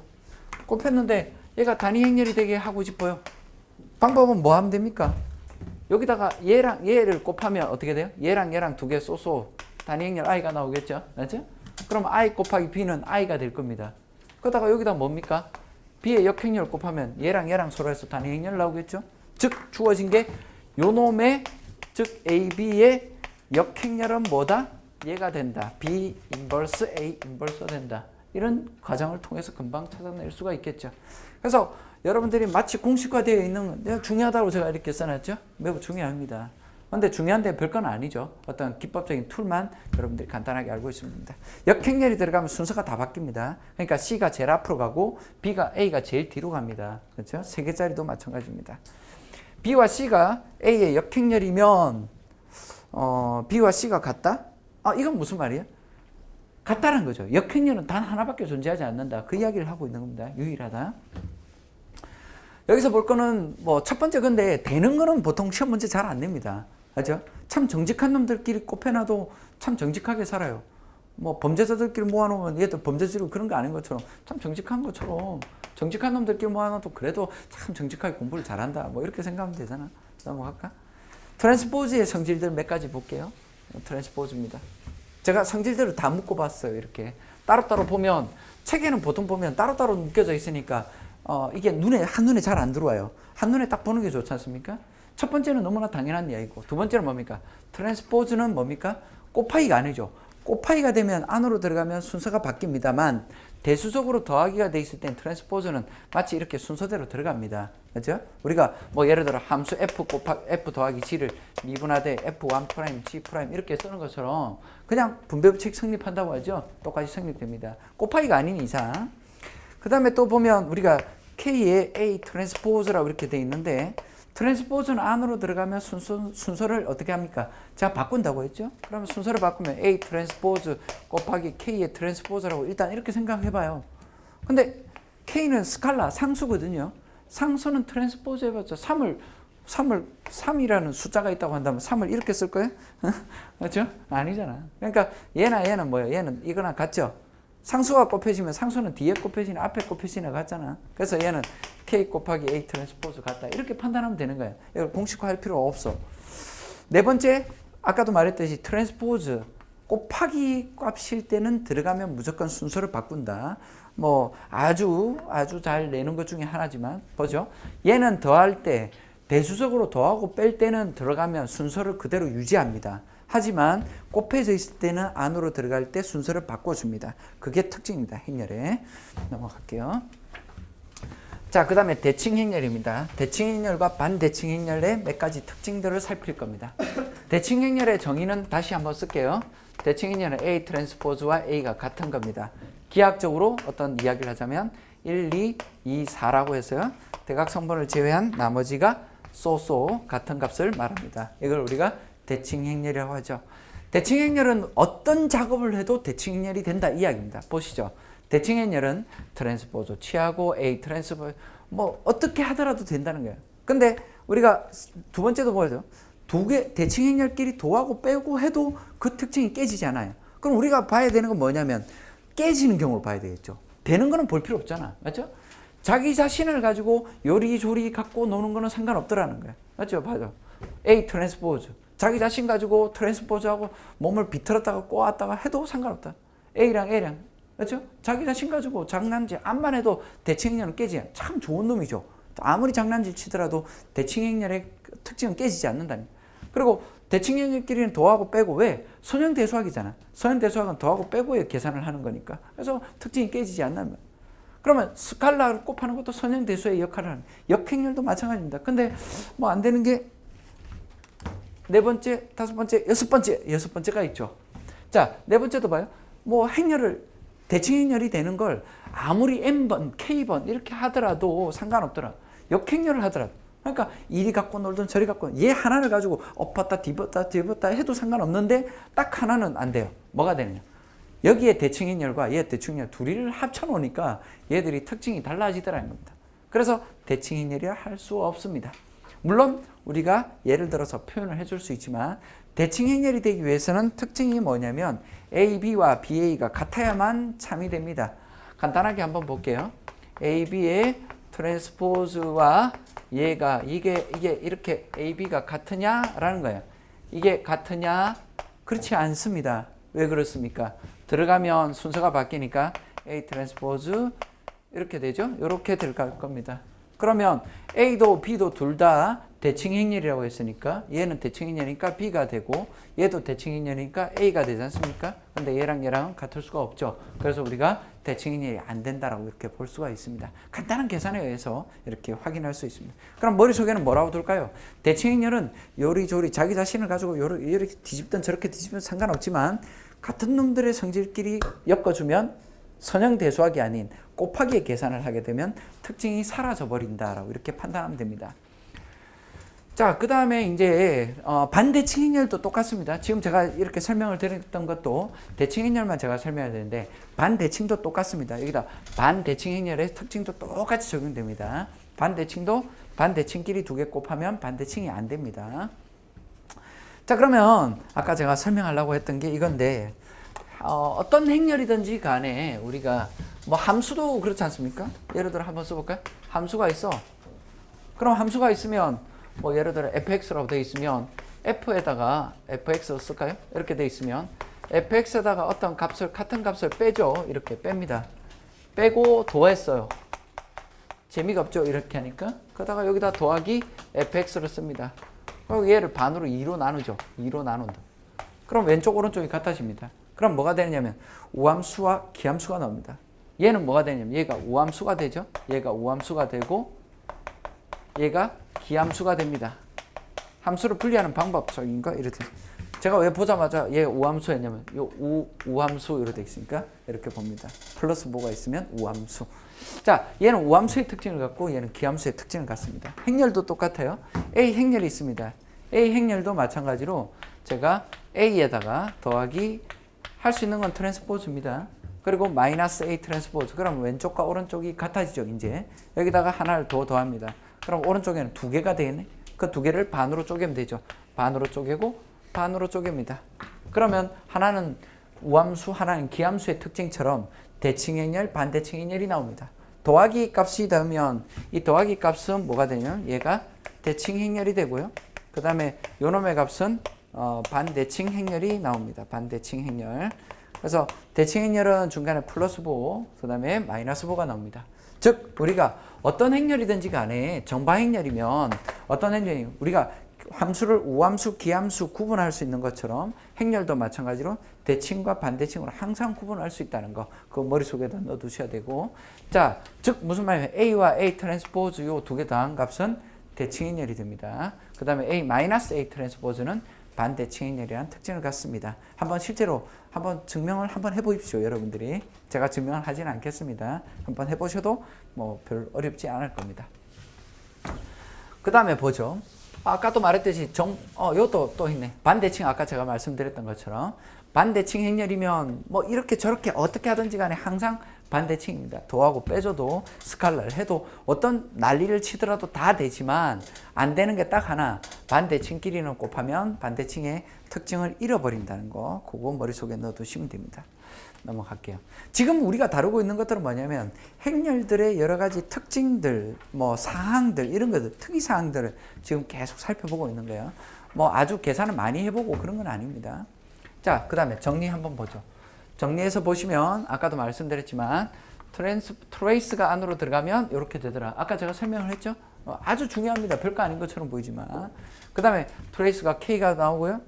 곱했는데 얘가 단위 행렬이 되게 하고 싶어요. 방법은 뭐 하면 됩니까? 여기다가 얘랑 얘를 곱하면 어떻게 돼요? 얘랑 얘랑 두 개 쏘쏘 단위 행렬 I가 나오겠죠? 맞죠? 그럼 I 곱하기 B는 I가 될 겁니다. 그러다가 여기다 뭡니까? B의 역행렬 곱하면 얘랑 얘랑 서로 해서 단위 행렬 나오겠죠? 즉 주어진 게 요놈의 즉 AB의 역행렬은 뭐다? 얘가 된다. B 인버스 A 인버스 된다. 이런 과정을 통해서 금방 찾아낼 수가 있겠죠. 그래서 여러분들이 마치 공식화되어 있는 중요하다고 제가 이렇게 써놨죠. 매우 중요합니다. 근데 중요한 데는 별건 아니죠. 어떤 기법적인 툴만 여러분들이 간단하게 알고 있으면 됩니다. 역행렬이 들어가면 순서가 다 바뀝니다. 그러니까 C가 제일 앞으로 가고 A가 제일 뒤로 갑니다. 그렇죠? 3개짜리도 마찬가지입니다. B와 C가 A의 역행렬이면 B와 C가 같다? 이건 무슨 말이에요? 같다는 거죠. 역행렬은 단 하나밖에 존재하지 않는다. 그 이야기를 하고 있는 겁니다. 유일하다. 여기서 볼 거는 뭐 첫 번째 근데 되는 거는 보통 시험 문제 잘 안 냅니다. 그죠? 참 정직한 놈들끼리 꼽혀놔도 참 정직하게 살아요. 뭐 범죄자들끼리 모아놓으면 얘들 범죄지로 그런 거 아닌 것처럼 참 정직한 것처럼 정직한 놈들끼리 모아놔도 그래도 참 정직하게 공부를 잘한다. 뭐 이렇게 생각하면 되잖아. 넘어갈까? 트랜스포즈의 성질들 몇 가지 볼게요. 트랜스포즈입니다. 제가 성질들을 다 묶어봤어요. 이렇게 따로따로 보면 책에는 보통 보면 따로따로 묶여져 있으니까 이게 한눈에 잘 안 들어와요. 한눈에 딱 보는 게 좋지 않습니까? 첫 번째는 너무나 당연한 이야기고, 두 번째는 뭡니까? 트랜스포즈는 뭡니까? 곱하기가 아니죠. 곱하기가 되면 안으로 들어가면 순서가 바뀝니다만 대수적으로 더하기가 돼 있을 땐 트랜스포즈는 마치 이렇게 순서대로 들어갑니다. 그렇죠? 우리가 뭐 예를 들어 함수 f 더하기 g를 미분하되 f1' g' 이렇게 쓰는 것처럼 그냥 분배법칙 성립한다고 하죠. 똑같이 성립됩니다. 곱하기가 아닌 이상. 그 다음에 또 보면 우리가 K의 A 트랜스포즈라고 이렇게 돼 있는데 트랜스포즈는 안으로 들어가면 순서를 어떻게 합니까? 제가 바꾼다고 했죠? 그러면 순서를 바꾸면 A 트랜스포즈 곱하기 K의 트랜스포즈라고 일단 이렇게 생각해봐요. 근데 K는 스칼라, 상수거든요. 상수는 트랜스포즈 해봤자 3이라는 숫자가 있다고 한다면 3을 이렇게 쓸 거예요? 그렇죠? 아니잖아. 그러니까 얘는 뭐예요? 얘는 이거랑 같죠? 상수가 곱해지면 상수는 뒤에 곱해지나 앞에 곱해지나 같잖아. 그래서 얘는 K 곱하기 A 트랜스포즈 같다. 이렇게 판단하면 되는 거야. 이걸 공식화할 필요가 없어. 네 번째, 아까도 말했듯이 트랜스포즈 곱하기 값일 때는 들어가면 무조건 순서를 바꾼다. 뭐 아주 잘 내는 것 중에 하나지만 보죠. 얘는 더할 때 대수적으로 더하고 뺄 때는 들어가면 순서를 그대로 유지합니다. 하지만 곱해져 있을 때는 안으로 들어갈 때 순서를 바꿔줍니다. 그게 특징입니다. 행렬에. 넘어갈게요. 자, 그 다음에 대칭 행렬입니다. 대칭 행렬과 반대칭 행렬의 몇 가지 특징들을 살필 겁니다. 대칭 행렬의 정의는 다시 한번 쓸게요. 대칭 행렬은 A 트랜스포즈와 A가 같은 겁니다. 기하학적으로 어떤 이야기를 하자면 1, 2, 2, 4라고 해서요. 대각성분을 제외한 나머지가 쏘 같은 값을 말합니다. 이걸 우리가 대칭 행렬이라고 하죠. 대칭 행렬은 어떤 작업을 해도 대칭 행렬이 된다 이야기입니다. 보시죠. 대칭 행렬은 트랜스포즈 취하고 A 트랜스포즈 뭐 어떻게 하더라도 된다는 거예요. 근데 우리가 두 번째도 뭐죠? 두 개 대칭 행렬끼리 더하고 빼고 해도 그 특징이 깨지지 않아요. 그럼 우리가 봐야 되는 건 뭐냐면 깨지는 경우를 봐야 되겠죠. 되는 거는 볼 필요 없잖아. 맞죠? 자기 자신을 가지고 요리조리 갖고 노는 거는 상관없더라는 거예요. 맞죠? 맞아. A 트랜스포즈. 자기 자신 가지고 트랜스포즈하고 몸을 비틀었다가 꼬았다가 해도 상관없다. A랑 그렇죠? 자기 자신 가지고 장난질 암만 해도 대칭행렬은 깨지지. 참 좋은 놈이죠. 아무리 장난질 치더라도 대칭행렬의 특징은 깨지지 않는다니. 그리고 대칭행렬끼리는 더하고 빼고 왜? 선형대수학이잖아. 선형대수학은 더하고 빼고의 계산을 하는 거니까. 그래서 특징이 깨지지 않는 거야. 그러면 스칼라를 곱하는 것도 선형대수의 역할을 하는 역행렬도 마찬가지입니다. 근데 뭐 안 되는 게 네 번째, 다섯 번째, 여섯 번째가 있죠. 자, 네 번째도 봐요. 뭐 행렬을 대칭 행렬이 되는 걸 아무리 N번, K번 이렇게 하더라도 상관없더라. 역행렬을 하더라도. 그러니까 이리 갖고 놀든 저리 갖고 얘 하나를 가지고 엎었다 뒤집었다 해도 상관없는데 딱 하나는 안 돼요. 뭐가 되느냐. 여기에 대칭 행렬과 얘 대칭 행렬 둘이를 합쳐놓으니까 얘들이 특징이 달라지더라는 겁니다. 그래서 대칭 행렬이라 할 수 없습니다. 물론 우리가 예를 들어서 표현을 해줄 수 있지만 대칭 행렬이 되기 위해서는 특징이 뭐냐면 AB와 BA가 같아야만 참이 됩니다. 간단하게 한번 볼게요. AB의 트랜스포즈와 얘가 이게 이렇게 AB가 같으냐라는 거예요. 이게 같으냐? 그렇지 않습니다. 왜 그렇습니까? 들어가면 순서가 바뀌니까 A 트랜스포즈 이렇게 되죠? 이렇게 들어갈 겁니다. 그러면 A도 B도 둘 다 대칭 행렬이라고 했으니까 얘는 대칭 행렬이니까 B가 되고 얘도 대칭 행렬이니까 A가 되지 않습니까? 근데 얘랑 얘랑은 같을 수가 없죠. 그래서 우리가 대칭 행렬이 안 된다라고 이렇게 볼 수가 있습니다. 간단한 계산에 의해서 이렇게 확인할 수 있습니다. 그럼 머릿속에는 뭐라고 둘까요? 대칭 행렬은 요리조리 자기 자신을 가지고 이렇게 뒤집든 저렇게 뒤집든 상관없지만 같은 놈들의 성질끼리 엮어주면 선형대수학이 아닌 곱하기의 계산을 하게 되면 특징이 사라져 버린다라고 이렇게 판단하면 됩니다. 자, 그 다음에 이제 반대칭 행렬도 똑같습니다. 지금 제가 이렇게 설명을 드렸던 것도 대칭 행렬만 제가 설명해야 되는데 반대칭도 똑같습니다. 여기다 반대칭 행렬의 특징도 똑같이 적용됩니다. 반대칭도 반대칭끼리 두 개 곱하면 반대칭이 안 됩니다. 자, 그러면 아까 제가 설명하려고 했던 게 이건데 어떤 행렬이든지 간에 우리가 뭐 함수도 그렇지 않습니까? 예를 들어 한번 써볼까요? 함수가 있어. 그럼 함수가 있으면 뭐 예를 들어 fx라고 되어 있으면 f에다가 fx 쓸까요? 이렇게 되어 있으면 fx에다가 어떤 값을 같은 값을 빼죠. 이렇게 뺍니다. 빼고 더했어요. 재미가 없죠. 이렇게 하니까. 그러다가 여기다 더하기 fx를 씁니다. 그리고 얘를 반으로 2로 나누죠. 2로 나눈다. 그럼 왼쪽 오른쪽이 같아집니다. 그럼 뭐가 되냐면 우함수와 기함수가 나옵니다. 얘는 뭐가 되냐면 얘가 우함수가 되죠. 얘가 우함수가 되고 얘가 기함수가 됩니다. 함수를 분리하는 방법적인 거 이렇게. 제가 왜 보자마자 얘 우함수 했냐면 요 우함수 이렇게 돼 있으니까 이렇게 봅니다. 플러스 뭐가 있으면 우함수. 자, 얘는 우함수의 특징을 갖고 얘는 기함수의 특징을 갖습니다. 행렬도 똑같아요. A 행렬이 있습니다. A 행렬도 마찬가지로 제가 A에다가 더하기 할 수 있는 건 트랜스포즈입니다. 그리고 마이너스 A 트랜스포즈. 그럼 왼쪽과 오른쪽이 같아지죠. 이제 여기다가 하나를 더 더합니다. 그럼 오른쪽에는 두 개가 되겠네. 그 두 개를 반으로 쪼개면 되죠. 반으로 쪼개고 반으로 쪼갭니다. 그러면 하나는 우함수, 하나는 기함수의 특징처럼 대칭 행렬, 반대칭 행렬이 나옵니다. 더하기 값이 되면 이 더하기 값은 뭐가 되냐면 얘가 대칭 행렬이 되고요. 그 다음에 요놈의 값은 반대칭 행렬이 나옵니다. 반대칭 행렬. 그래서 대칭 행렬은 중간에 플러스 보, 그 다음에 마이너스 보가 나옵니다. 즉 우리가 어떤 행렬이든지 간에 정바 행렬이면 어떤 행렬이 우리가 함수를 우함수, 기함수 구분할 수 있는 것처럼 행렬도 마찬가지로 대칭과 반대칭으로 항상 구분할 수 있다는 거 그거 머릿속에다 넣어두셔야 되고 자, 즉 무슨 말이냐면 A와 A 트랜스포즈 요 두 개 더한 값은 대칭 행렬이 됩니다. 그 다음에 A 마이너스 A 트랜스포즈는 반대칭 행렬이라는 특징을 갖습니다. 한번 실제로 한번 증명을 한번 해보십시오. 여러분들이. 제가 증명을 하지는 않겠습니다. 한번 해보셔도 뭐 별 어렵지 않을 겁니다. 그 다음에 보죠. 아까도 말했듯이 이것도 또 있네. 반대칭 아까 제가 말씀드렸던 것처럼 반대칭 행렬이면 뭐 이렇게 저렇게 어떻게 하든지 간에 항상 반대칭입니다. 더하고 빼줘도 스칼라를 해도 어떤 난리를 치더라도 다 되지만 안 되는 게 딱 하나 반대칭끼리는 곱하면 반대칭의 특징을 잃어버린다는 거 그거 머릿속에 넣어두시면 됩니다. 넘어갈게요. 지금 우리가 다루고 있는 것들은 뭐냐면 행렬들의 여러 가지 특징들, 뭐 사항들 이런 것들, 특이 사항들을 지금 계속 살펴보고 있는 거예요. 뭐 아주 계산을 많이 해보고 그런 건 아닙니다. 자, 그 다음에 정리 한번 보죠. 정리해서 보시면 아까도 말씀드렸지만 트레이스가 안으로 들어가면 이렇게 되더라. 아까 제가 설명을 했죠. 아주 중요합니다. 별거 아닌 것처럼 보이지만 그 다음에 트레이스가 K가 나오고요.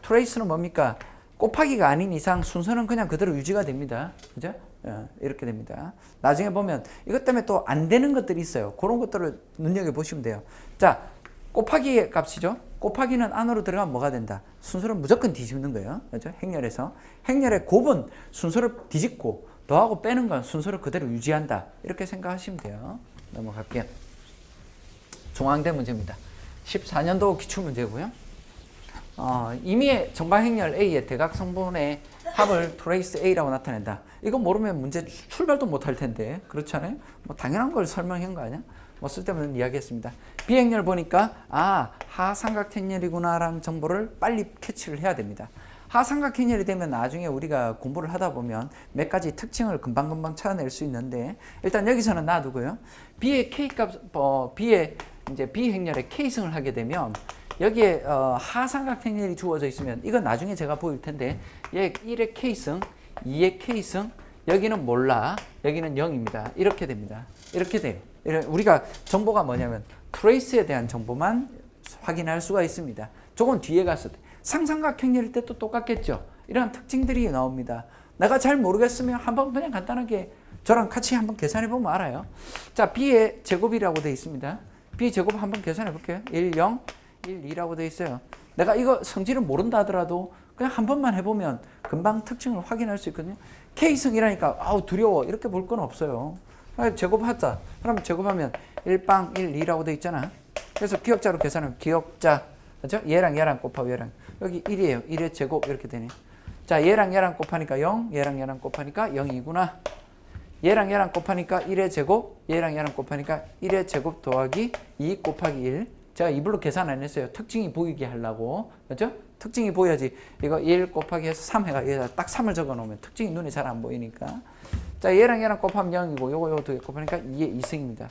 트레이스는 뭡니까? 곱하기가 아닌 이상 순서는 그냥 그대로 유지가 됩니다. 그죠? 이렇게 됩니다. 나중에 보면 이것 때문에 또 안 되는 것들이 있어요. 그런 것들을 눈여겨보시면 돼요. 자, 곱하기의 값이죠. 곱하기는 안으로 들어가면 뭐가 된다? 순서를 무조건 뒤집는 거예요. 그죠? 행렬에서. 행렬의 곱은 순서를 뒤집고 더하고 빼는 건 순서를 그대로 유지한다. 이렇게 생각하시면 돼요. 넘어갈게요. 중앙대 문제입니다. 14년도 기출문제고요. 이미 정방행렬 A의 대각성분의 합을 트레이스 A라고 나타낸다. 이거 모르면 문제 출발도 못할 텐데 그렇지 않아요? 뭐 당연한 걸 설명한 거 아니야? 뭐 쓸데없는 이야기했습니다. B행렬 보니까 하삼각행렬이구나 라는 정보를 빨리 캐치를 해야 됩니다. 하삼각행렬이 되면 나중에 우리가 공부를 하다 보면 몇 가지 특징을 금방금방 찾아낼 수 있는데 일단 여기서는 놔두고요. B의 K값, B의 이제 B행렬의 K승을 하게 되면 여기에 하삼각행렬이 주어져 있으면 이건 나중에 제가 보일 텐데 얘 1의 K승, 2의 K승, 여기는 몰라, 여기는 0입니다. 이렇게 됩니다. 이렇게 돼요. 우리가 정보가 뭐냐면 트레이스에 대한 정보만 확인할 수가 있습니다. 조금 뒤에 갔을 때 상삼각행렬일 때 또 똑같겠죠. 이런 특징들이 나옵니다. 내가 잘 모르겠으면 한번 그냥 간단하게 저랑 같이 한번 계산해 보면 알아요. 자, b의 제곱이라고 되어 있습니다. b 제곱 한번 계산해 볼게요. 1, 0, 1, 2라고 되어 있어요. 내가 이거 성질을 모른다 하더라도 그냥 한 번만 해보면 금방 특징을 확인할 수 있거든요. K승이라니까 아우 두려워 이렇게 볼 건 없어요. 제곱하자. 그럼 제곱하면 1빵 1, 2라고 되어 있잖아. 그래서 기억자로 계산하면 기억자, 그렇죠? 얘랑 곱하고 얘랑 여기 1이에요. 1의 제곱 이렇게 되네. 자, 얘랑 곱하니까 0, 얘랑 곱하니까 0이구나. 얘랑 곱하니까 1의 제곱, 얘랑 곱하니까 1의 제곱 더하기 2 곱하기 1. 제가 이불로 계산 안 했어요. 특징이 보이게 하려고. 그렇죠? 특징이 보여야지. 이거 1 곱하기 해서 3 해가 얘가 딱 3을 적어 놓으면 특징이 눈에 잘 안 보이니까. 자, 얘랑 곱하면 0이고 요거 두 개 곱하니까 2의 2승입니다.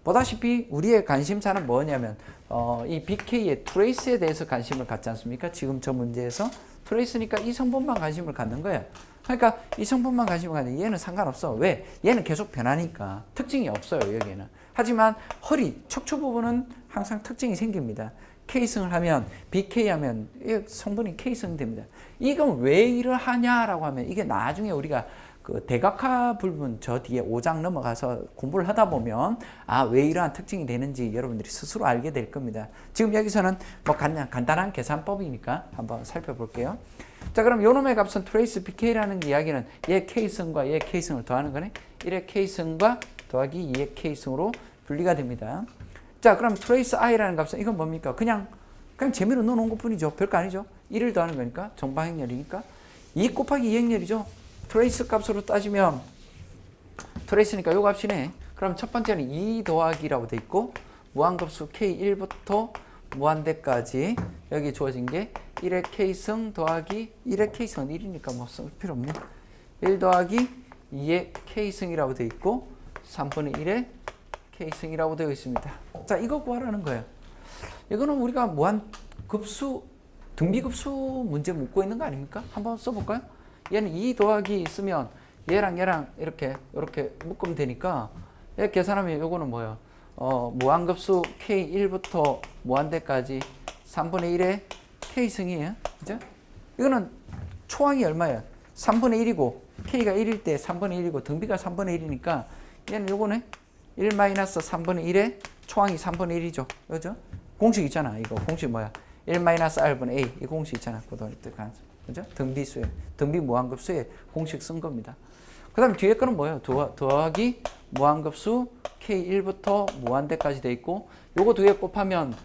보다시피 우리의 관심사는 뭐냐면 이 BK의 트레이스에 대해서 관심을 갖지 않습니까? 지금 저 문제에서 트레이스니까 이 성분만 관심을 갖는 거예요. 그러니까 이 성분만 관심을 갖는 얘는 상관없어. 왜? 얘는 계속 변하니까 특징이 없어요. 여기에는. 하지만 허리, 척추 부분은 항상 특징이 생깁니다. K승을 하면 BK 하면 성분이 K승 됩니다. 이건 왜 이를 하냐라고 하면 이게 나중에 우리가 그 대각화 불분 저 뒤에 5장 넘어가서 공부를 하다 보면 왜 이러한 특징이 되는지 여러분들이 스스로 알게 될 겁니다. 지금 여기서는 뭐 간단한 계산법이니까 한번 살펴볼게요. 자, 그럼 요놈의 값은 트레이스 BK라는 이야기는 얘 K승과 얘 K승을 더하는 거네. 1의 K승과 더하기 2의 K승으로 분리가 됩니다. 자, 그럼 트레이스 I라는 값은 이건 뭡니까? 그냥 재미로 넣어놓은 것 뿐이죠. 별거 아니죠. 1을 더하는 거니까 정방행렬이니까 2 곱하기 2행렬이죠. 트레이스 값으로 따지면 트레이스니까 요 값이네. 그럼 첫 번째는 2 더하기라고 돼 있고 무한급수 K1부터 무한대까지 여기 주어진 게 1의 K승 더하기 1의 K승은 1이니까 뭐 쓸 필요 없네. 1 더하기 2의 K승이라고 돼 있고 3분의 1의 K승이라고 되어 있습니다. 자, 이거 구하라는 거예요. 이거는 우리가 무한급수 등비급수 문제 묻고 있는 거 아닙니까? 한번 써볼까요? 얘는 2 더하기 쓰면 얘랑 이렇게 묶으면 되니까 얘 계산하면 요거는 뭐예요? 무한급수 K1부터 무한대까지 3분의 1의 K승이에요. 그죠? 이거는 초항이 얼마예요? 3분의 1이고 K가 1일 때 3분의 1이고 등비가 3분의 1이니까 얘는 요거는 1-3분의 1의 초항이 3분의 1이죠. 그죠? 공식 있잖아. 이거 공식 뭐야? 1-R분의 A 이 공식 있잖아. 고등학교 때 간수. 그죠? 등비수의 등비 무한급수의 공식 쓴 겁니다. 그 다음에 뒤에 거는 뭐예요? 더하기 무한급수 K1부터 무한대까지 돼 있고 요거 두 개 곱하면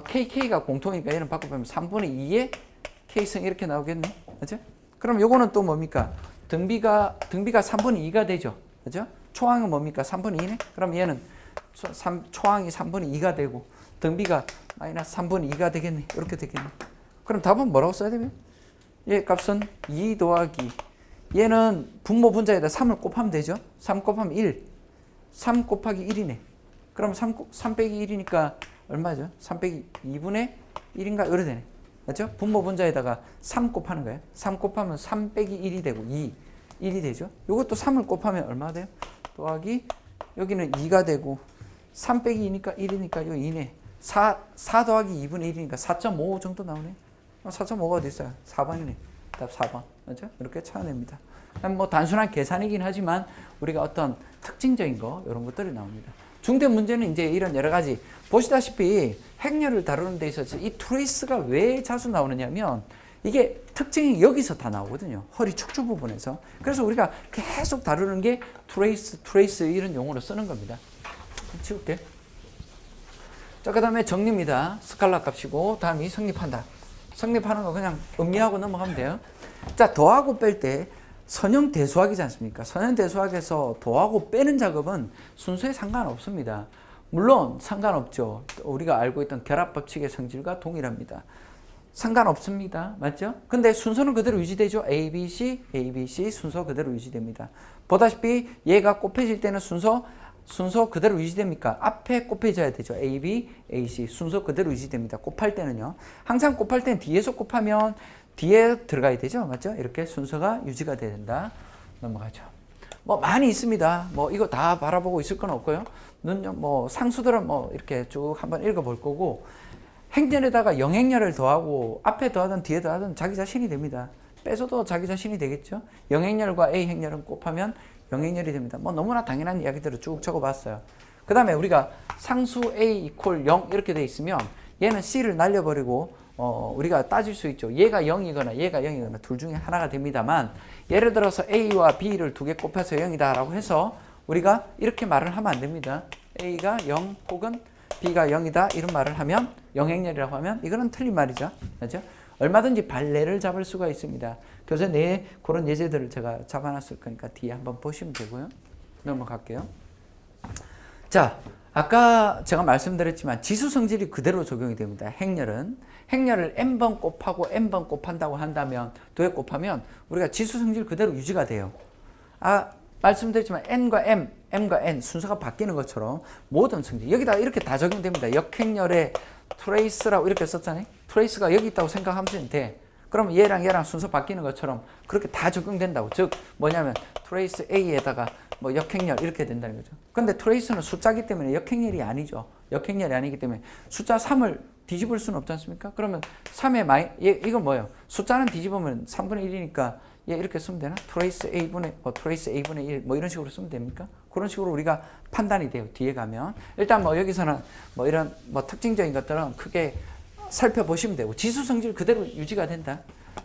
KK가 공통이니까 얘는 바꿔보면 3분의 2의 K승 이렇게 나오겠네. 그죠? 그럼 요거는 또 뭡니까? 등비가 3분의 2가 되죠. 그죠? 초항은 뭡니까? 3분의 2네? 그럼 얘는 초항이 3분의 2가 되고 등비가 마이너스 3분의 2가 되겠네. 이렇게 되겠네. 그럼 답은 뭐라고 써야 되면? 얘 값은 2 더하기 얘는 분모 분자에다 3을 곱하면 되죠. 3 곱하면 1. 3 곱하기 1이네. 그럼 3 빼기 1이니까 얼마죠? 3 빼기 2분의 1인가? 이래 되네. 맞죠? 분모 분자에다가 3 곱하는 거예요. 3 곱하면 3 빼기 1이 되고 1이 되죠. 이것도 3을 곱하면 얼마가 돼요? 더하기 여기는 2가 되고 3 빼기 2니까 1이니까 요 2네. 4 더하기 2분의 1이니까 4.5 정도 나오네. 4.5가 어디 있어요? 4번이네. 답 4번. 그렇죠? 이렇게 찾아냅니다. 뭐 단순한 계산이긴 하지만 우리가 어떤 특징적인 거 이런 것들이 나옵니다. 중대 문제는 이제 이런 여러 가지 보시다시피 행렬을 다루는 데 있어서 이 트레이스가 왜 자주 나오느냐면 이게 특징이 여기서 다 나오거든요. 허리 척추 부분에서. 그래서 우리가 계속 다루는 게 트레이스 이런 용어로 쓰는 겁니다. 치울게. 자, 그 다음에 정리입니다. 스칼라 값이고 다음이 성립한다. 성립하는 거 그냥 음미하고 넘어가면 돼요. 자, 더하고 뺄 때 선형대수학이지 않습니까? 선형대수학에서 더하고 빼는 작업은 순서에 상관없습니다. 물론 상관없죠. 우리가 알고 있던 결합법칙의 성질과 동일합니다. 상관없습니다. 맞죠? 근데 순서는 그대로 유지되죠. A, B, C 순서 그대로 유지됩니다. 보다시피 얘가 곱해질 때는 순서 그대로 유지됩니까? 앞에 곱해져야 되죠. A, B, A, C 순서 그대로 유지됩니다. 곱할 때는요. 항상 곱할 때는 뒤에서 곱하면 뒤에 들어가야 되죠. 맞죠? 이렇게 순서가 유지가 돼야 된다. 넘어가죠. 뭐 많이 있습니다. 뭐 이거 다 바라보고 있을 건 없고요. 뭐 상수들은 뭐 이렇게 쭉 한번 읽어볼 거고 행렬에다가 영행렬을 더하고 앞에 더하든 뒤에 더하든 자기 자신이 됩니다. 빼줘도 자기 자신이 되겠죠. 영행렬과 A 행렬은 곱하면 영행렬이 됩니다. 뭐 너무나 당연한 이야기들을 쭉 적어봤어요. 그 다음에 우리가 상수 A 이퀄 0 이렇게 돼 있으면 얘는 C를 날려버리고 우리가 따질 수 있죠. 얘가 0이거나 얘가 0이거나 둘 중에 하나가 됩니다만 예를 들어서 A와 B를 두 개 곱해서 0이다 라고 해서 우리가 이렇게 말을 하면 안 됩니다. A가 0 혹은 B가 0이다 이런 말을 하면 영행렬이라고 하면 이거는 틀린 말이죠. 그렇죠? 얼마든지 발레를 잡을 수가 있습니다. 교재 내에 그런 예제들을 제가 잡아놨을 거니까 뒤에 한번 보시면 되고요. 넘어갈게요. 자, 아까 제가 말씀드렸지만 지수 성질이 그대로 적용이 됩니다. 행렬을 n번 곱하고 n번 곱한다고 한다면 두 개 곱하면 우리가 지수 성질 그대로 유지가 돼요. 말씀드렸지만 n과 m과 n 순서가 바뀌는 것처럼 모든 성질 여기다가 이렇게 다 적용됩니다. 역행렬에 트레이스라고 이렇게 썼잖아요. 트레이스가 여기 있다고 생각하면 돼. 그럼 얘랑 순서 바뀌는 것처럼 그렇게 다 적용된다고. 즉 뭐냐면 트레이스 A에다가 뭐 역행렬 이렇게 된다는 거죠. 근데 트레이스는 숫자기 때문에 역행렬이 아니죠. 역행렬이 아니기 때문에 숫자 3을 뒤집을 수는 없지 않습니까? 그러면 3의 이건 뭐예요? 숫자는 뒤집으면 3분의 1이니까 얘 이렇게 쓰면 되나? 트레이스 A분의 1 뭐 이런 식으로 쓰면 됩니까? 그런 식으로 우리가 판단이 돼요. 뒤에 가면. 일단 뭐 여기서는 뭐 이런 뭐 특징적인 것들은 크게 살펴보시면 되고 지수 성질 그대로 유지가 된다.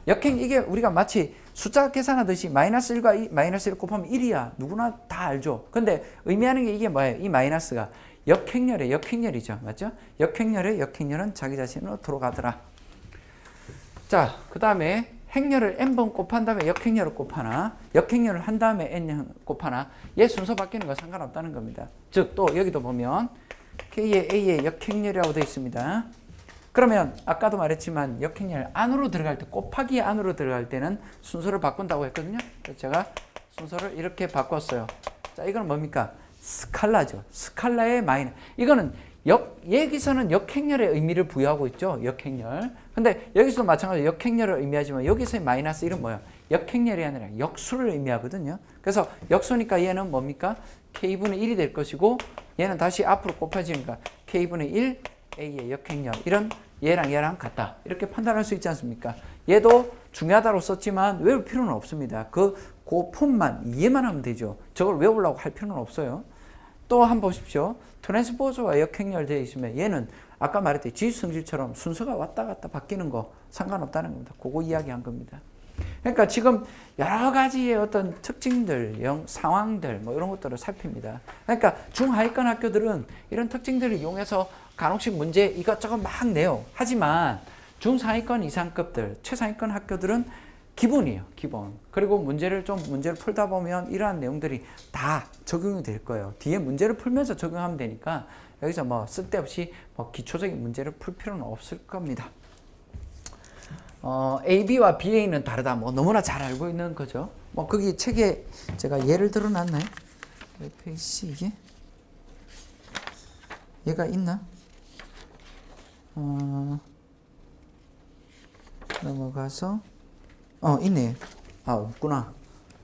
이게 우리가 마치 숫자 계산하듯이 마이너스 1과 마이너스 1 곱하면 1이야. 누구나 다 알죠. 근데 의미하는 게 이게 뭐예요? 이 마이너스가 역행렬이죠. 맞죠? 역행렬은 자기 자신으로 돌아가더라. 자, 그 다음에 행렬을 n번 곱한 다음에 역행렬을 곱하나 역행렬을 한 다음에 n 곱하나 얘 순서 바뀌는 거 상관없다는 겁니다. 즉 또 여기도 보면 K의 A의 역행렬이라고 되어 있습니다. 그러면 아까도 말했지만 역행렬 안으로 들어갈 때 곱하기 안으로 들어갈 때는 순서를 바꾼다고 했거든요. 그래서 제가 순서를 이렇게 바꿨어요. 자, 이건 뭡니까? 스칼라죠. 스칼라의 마이너스. 이거는 여기서는 역행렬의 의미를 부여하고 있죠. 역행렬. 근데 여기서도 마찬가지로 역행렬을 의미하지만 여기서의 마이너스 1은 뭐예요? 역행렬이 아니라 역수를 의미하거든요. 그래서 역수니까 얘는 뭡니까? K분의 1이 될 것이고 얘는 다시 앞으로 곱해지니까 K분의 1 A의 역행렬. 이런 얘랑 같다. 이렇게 판단할 수 있지 않습니까? 얘도 중요하다고 썼지만 외울 필요는 없습니다. 그 폼만 이해만 하면 되죠. 저걸 외우려고 할 필요는 없어요. 또 한번 보십시오. 트랜스포즈와 역행렬 되어 있으면 얘는 아까 말했듯이 지수 성질처럼 순서가 왔다 갔다 바뀌는 거 상관없다는 겁니다. 그거 이야기한 겁니다. 그러니까 지금 여러 가지의 어떤 특징들, 상황들 뭐 이런 것들을 살핍니다. 그러니까 중하위권 학교들은 이런 특징들을 이용해서 간혹씩 문제 이것저것 막 내요. 하지만 중상위권 이상급들, 최상위권 학교들은 기본이에요. 기본. 그리고 문제를 풀다 보면 이러한 내용들이 다 적용이 될 거예요. 뒤에 문제를 풀면서 적용하면 되니까 여기서 뭐 쓸데없이 뭐 기초적인 문제를 풀 필요는 없을 겁니다. AB와 BA는 다르다. 뭐 너무나 잘 알고 있는 거죠. 뭐 거기 책에 제가 예를 들어 놨나요? 페이지 이게? 얘가 있나? 넘어가서 있네. 없구나.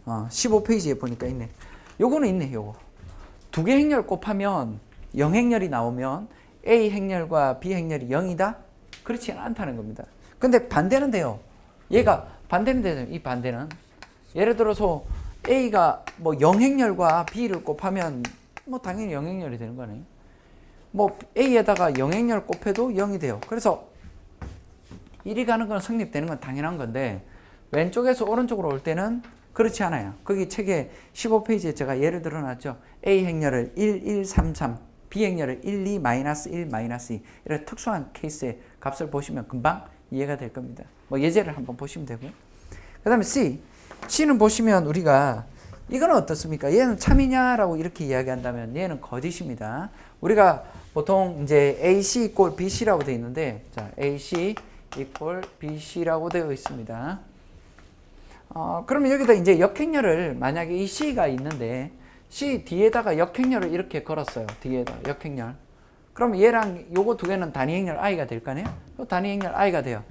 15페이지에 보니까 있네. 요거는 있네. 요거. 두 개 행렬 곱하면 0행렬이 나오면 A 행렬과 B 행렬이 0이다? 그렇지 않다는 겁니다. 근데 반대는 돼요. 얘가 반대는 돼요. 이 반대는. 예를 들어서 A가 뭐 0행렬과 B를 곱하면 뭐 당연히 0행렬이 되는 거 아니에요? 뭐 A에다가 0행렬 곱해도 0이 돼요. 그래서 이리 가는 건 성립되는 건 당연한 건데 왼쪽에서 오른쪽으로 올 때는 그렇지 않아요. 거기 책에 15페이지에 제가 예를 들어 놨죠. A 행렬을 1, 1, 3, 3, B 행렬을 1, 2, 마이너스 1, 마이너스 2 이런 특수한 케이스의 값을 보시면 금방 이해가 될 겁니다. 뭐 예제를 한번 보시면 되고요. 그 다음에 C는 보시면 우리가 이거는 어떻습니까? 얘는 참이냐라고 이렇게 이야기한다면 얘는 거짓입니다. 우리가 보통 이제 AC 이꼴 BC라고 되어 있는데 자, AC 이꼴 BC라고 되어 있습니다. 그러면 여기다 이제 역행렬을 만약에 이 C가 있는데 C 뒤에다가 역행렬을 이렇게 걸었어요. 뒤에다 역행렬. 그럼 얘랑 요거 두 개는 단위 행렬 I가 될 거 아니에요? 또 단위 행렬 I가 돼요.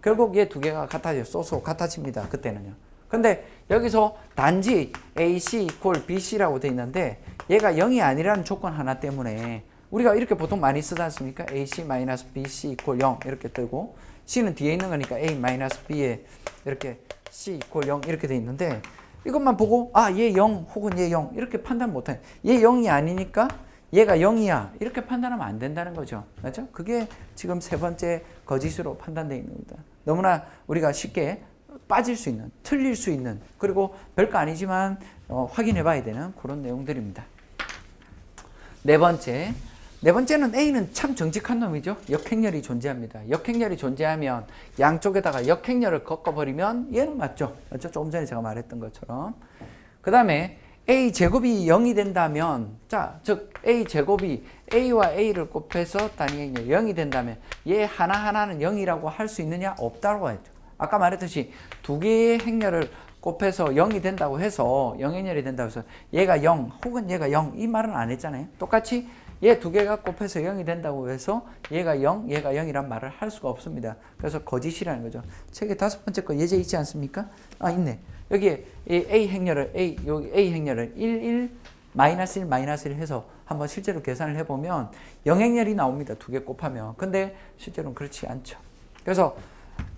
결국 얘 두 개가 같아져요. 쏘쏘 같아집니다. 그때는요. 근데 여기서 단지 AC 이꼴 BC라고 되어 있는데 얘가 0이 아니라는 조건 하나 때문에 우리가 이렇게 보통 많이 쓰지 않습니까? AC 마이너스 BC 이꼴 0 이렇게 뜨고 C는 뒤에 있는 거니까 A 마이너스 B에 이렇게 C 이퀄 0 이렇게 돼 있는데 이것만 보고 얘 0 혹은 얘 0 이렇게 판단 못해. 얘 0이 아니니까 얘가 0이야 이렇게 판단하면 안 된다는 거죠. 맞죠? 그게 지금 세 번째 거짓으로 판단되어 있는 겁니다. 너무나 우리가 쉽게 빠질 수 있는, 틀릴 수 있는, 그리고 별거 아니지만 확인해 봐야 되는 그런 내용들입니다. 네 번째는 A는 참 정직한 놈이죠. 역행렬이 존재합니다. 역행렬이 존재하면 양쪽에다가 역행렬을 꺾어버리면 얘는 맞죠. 맞죠? 조금 전에 제가 말했던 것처럼. 그 다음에 A 제곱이 0이 된다면, 즉 A 제곱이 A와 A를 곱해서 단위 행렬 0이 된다면 얘 하나하나는 0이라고 할 수 있느냐? 없다고 했죠. 아까 말했듯이 두 개의 행렬을 곱해서 0이 된다고 해서 0행렬이 된다고 해서 얘가 0 혹은 얘가 0 이 말은 안 했잖아요. 똑같이 얘 두 개가 곱해서 0이 된다고 해서 얘가 0, 얘가 0이란 말을 할 수가 없습니다. 그래서 거짓이라는 거죠. 책에 다섯 번째 거 예제 있지 않습니까? 있네. 여기에 A 행렬을 여기 A 행렬을 1 마이너스 1 마이너스 1 해서 한번 실제로 계산을 해보면 0행렬이 나옵니다. 두 개 곱하면. 근데 실제로는 그렇지 않죠. 그래서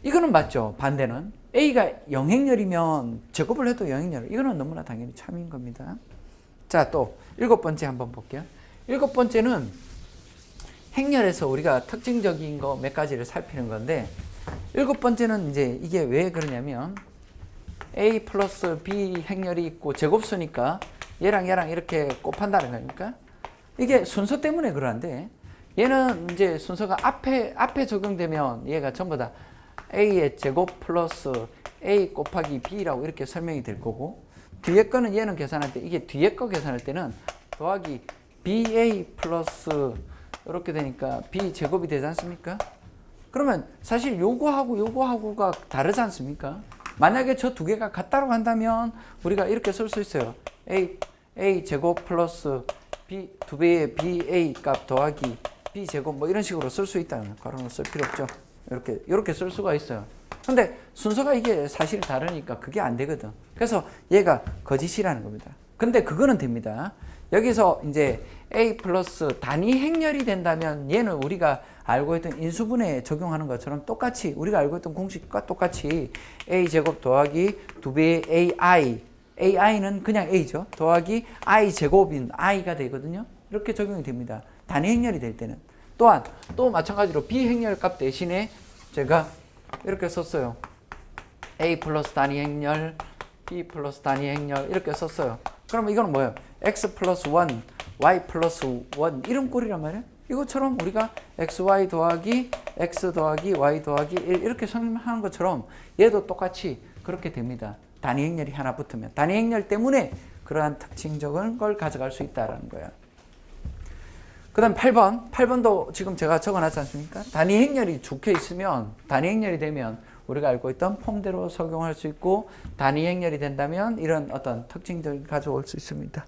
이거는 맞죠. 반대는 A가 0행렬이면 제곱을 해도 0행렬. 이거는 너무나 당연히 참인 겁니다. 자, 또 일곱 번째 한번 볼게요. 일곱 번째는 행렬에서 우리가 특징적인 거 몇 가지를 살피는 건데, 일곱 번째는 이제 이게 왜 그러냐면 A 플러스 B 행렬이 있고 제곱수니까 얘랑 얘랑 이렇게 곱한다는 거니까 이게 순서 때문에 그러는데, 얘는 이제 순서가 앞에 적용되면 얘가 전부 다 A의 제곱 플러스 A 곱하기 B라고 이렇게 설명이 될 거고, 뒤에 거는 얘는 계산할 때, 이게 뒤에 거 계산할 때는 더하기 BA 플러스 이렇게 되니까 B 제곱이 되지 않습니까? 그러면 사실 요거하고가 다르지 않습니까? 만약에 저 두 개가 같다고 한다면 우리가 이렇게 쓸 수 있어요. A 제곱 플러스 B 두 배의 BA 값 더하기 B 제곱 뭐 이런 식으로 쓸 수 있다는 가로는 쓸 필요 없죠. 이렇게 쓸 수가 있어요. 근데 순서가 이게 사실 다르니까 그게 안 되거든. 그래서 얘가 거짓이라는 겁니다. 근데 그거는 됩니다. 여기서 이제 A 플러스 단위 행렬이 된다면 얘는 우리가 알고 있던 인수분해에 적용하는 것처럼 똑같이 우리가 알고 있던 공식과 똑같이 A 제곱 더하기 2배의 AI는 그냥 A죠. 더하기 I 제곱인 I가 되거든요. 이렇게 적용이 됩니다. 단위 행렬이 될 때는. 또한 또 마찬가지로 B 행렬 값 대신에 제가 이렇게 썼어요. A 플러스 단위 행렬, B 플러스 단위 행렬 이렇게 썼어요. 그러면 이거는 뭐예요? X 플러스 1, Y 플러스 1 이런 꼴이란 말이에요. 이것처럼 우리가 XY 더하기 X 더하기 Y 더하기 1 이렇게 설명하는 것처럼 얘도 똑같이 그렇게 됩니다. 단위 행렬이 하나 붙으면. 단위 행렬 때문에 그러한 특징적인 걸 가져갈 수 있다는 거예요. 그 다음 8번도 지금 제가 적어놨지 않습니까? 단위 행렬이 죽혀 있으면, 단위 행렬이 되면 우리가 알고 있던 폼대로 적용할 수 있고, 단위 행렬이 된다면 이런 어떤 특징들을 가져올 수 있습니다.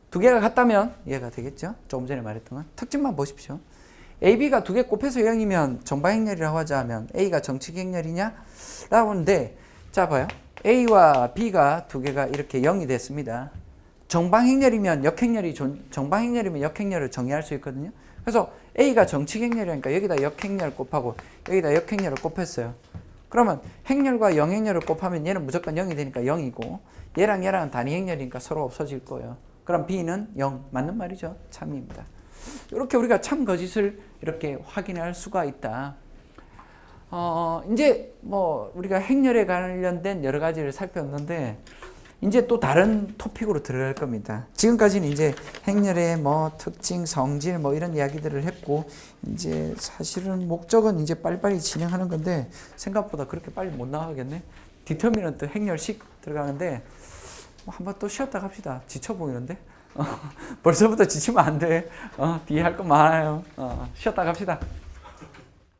두 개가 같다면 얘가 되겠죠? 조금 전에 말했던 건. 특징만 보십시오. AB가 두 개 곱해서 0이면 정방행렬이라고 하자면 A가 정칙행렬이냐? 라고 하는데, 자 봐요. A와 B가 두 개가 이렇게 0이 됐습니다. 정방행렬이면 역행렬을 정의할 수 있거든요. 그래서 A가 정칙행렬이니까 여기다 역행렬 곱하고 여기다 역행렬을 곱했어요. 그러면 행렬과 영행렬을 곱하면 얘는 무조건 0이 되니까 0이고, 얘랑 얘랑은 단위행렬이니까 서로 없어질 거예요. 그럼 B는 0 맞는 말이죠. 참입니다. 이렇게 우리가 참 거짓을 이렇게 확인할 수가 있다. 이제 뭐 우리가 행렬에 관련된 여러 가지를 살펴봤는데, 이제 또 다른 토픽으로 들어갈 겁니다. 지금까지는 이제 행렬의 뭐 특징, 성질 뭐 이런 이야기들을 했고, 이제 사실은 목적은 이제 빨리빨리 진행하는 건데 생각보다 그렇게 빨리 못 나가겠네. 디터미넌트 행렬식 들어가는데 한번 또 쉬었다 갑시다. 지쳐 보이는데. 벌써부터 지치면 안 돼. 뒤에 할 거 많아요. 쉬었다 갑시다.